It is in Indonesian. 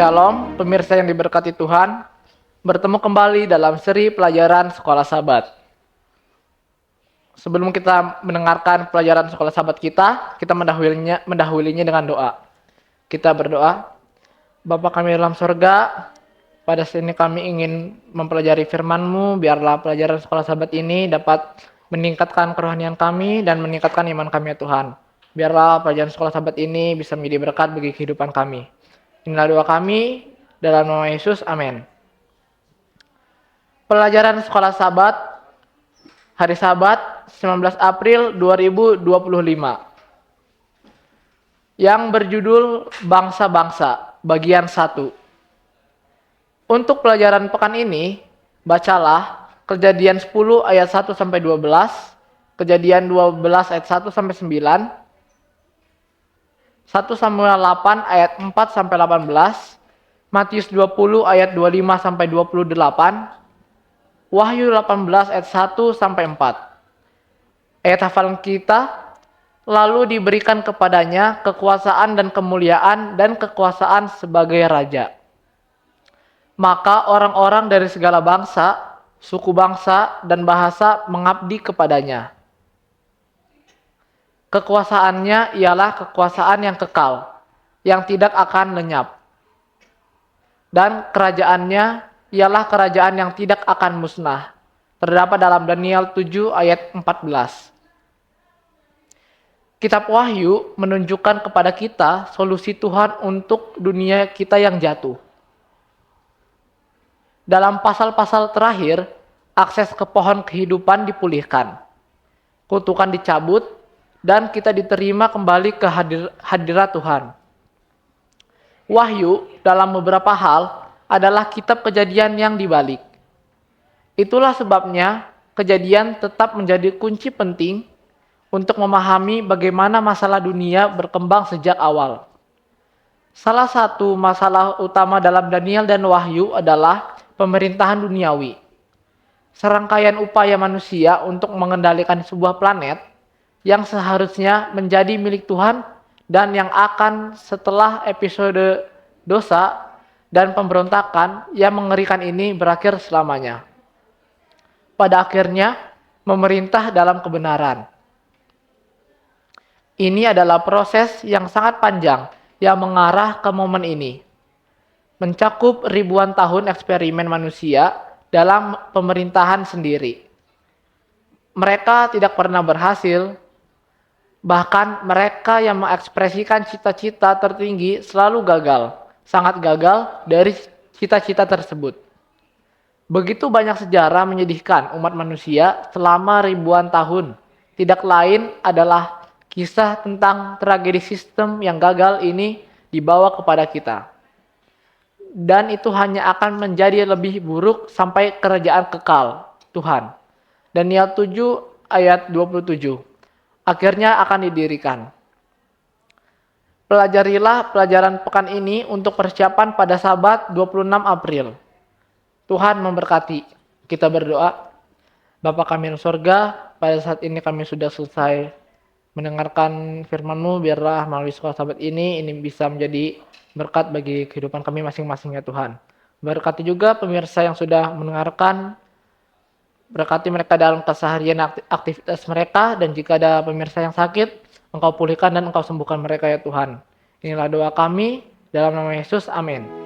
Shalom, pemirsa yang diberkati Tuhan. Bertemu kembali dalam seri pelajaran Sekolah Sabat. Sebelum kita mendengarkan pelajaran Sekolah Sabat kita mendahulunya dengan doa. Kita berdoa. Bapa kami dalam sorga, pada saat ini kami ingin mempelajari firman-Mu, biarlah pelajaran Sekolah Sabat ini dapat meningkatkan kerohanian kami dan meningkatkan iman kami ya Tuhan. Biarlah pelajaran Sekolah Sabat ini bisa menjadi berkat bagi kehidupan kami. Inilah doa kami dalam nama Yesus, amin. Pelajaran Sekolah Sabat hari Sabat 19 April 2025 yang berjudul Bangsa-Bangsa bagian 1. Untuk pelajaran pekan ini, bacalah Kejadian 10 ayat 1 sampai 12, Kejadian 12 ayat 1 sampai 9, 1 Samuel 8 ayat 4 sampai 18, Matius 20 ayat 25 sampai 28, Wahyu 18 ayat 1 sampai 4. Ayat hafalan kita, lalu diberikan kepadanya kekuasaan dan kemuliaan dan kekuasaan sebagai raja. Maka orang-orang dari segala bangsa, suku bangsa, dan bahasa mengabdi kepadanya. Kekuasaannya ialah kekuasaan yang kekal, yang tidak akan lenyap. Dan kerajaannya ialah kerajaan yang tidak akan musnah. Terdapat dalam Daniel 7 ayat 14. Kitab Wahyu menunjukkan kepada kita solusi Tuhan untuk dunia kita yang jatuh. Dalam pasal-pasal terakhir, akses ke pohon kehidupan dipulihkan. Kutukan dicabut, dan kita diterima kembali ke hadirat Tuhan. Wahyu dalam beberapa hal adalah kitab kejadian yang dibalik. Itulah sebabnya kejadian tetap menjadi kunci penting untuk memahami bagaimana masalah dunia berkembang sejak awal. Salah satu masalah utama dalam Daniel dan Wahyu adalah pemerintahan duniawi. Serangkaian upaya manusia untuk mengendalikan sebuah planet yang seharusnya menjadi milik Tuhan dan yang akan setelah episode dosa dan pemberontakan yang mengerikan ini berakhir selamanya. Pada akhirnya, memerintah dalam kebenaran. Ini adalah proses yang sangat panjang yang mengarah ke momen ini. Mencakup ribuan tahun eksperimen manusia dalam pemerintahan sendiri. Mereka tidak pernah berhasil. Bahkan mereka yang mengekspresikan cita-cita tertinggi selalu gagal, sangat gagal dari cita-cita tersebut. Begitu banyak sejarah menyedihkan umat manusia selama ribuan tahun. Tidak lain adalah kisah tentang tragedi sistem yang gagal ini dibawa kepada kita. Dan itu hanya akan menjadi lebih buruk sampai kerajaan kekal Tuhan. Daniel 7 ayat 27. Akhirnya akan didirikan. Pelajarilah pelajaran pekan ini untuk persiapan pada Sabat 26 April. Tuhan memberkati. Kita berdoa. Bapa kami di sorga, pada saat ini kami sudah selesai mendengarkan firman-Mu, biarlah melalui Sekolah Sabat ini bisa menjadi berkat bagi kehidupan kami masing-masing ya Tuhan. Berkati juga pemirsa yang sudah mendengarkan. Berkati mereka dalam keseharian aktivitas mereka, dan jika ada pemirsa yang sakit, Engkau pulihkan dan Engkau sembuhkan mereka ya Tuhan. Inilah doa kami, dalam nama Yesus, amin.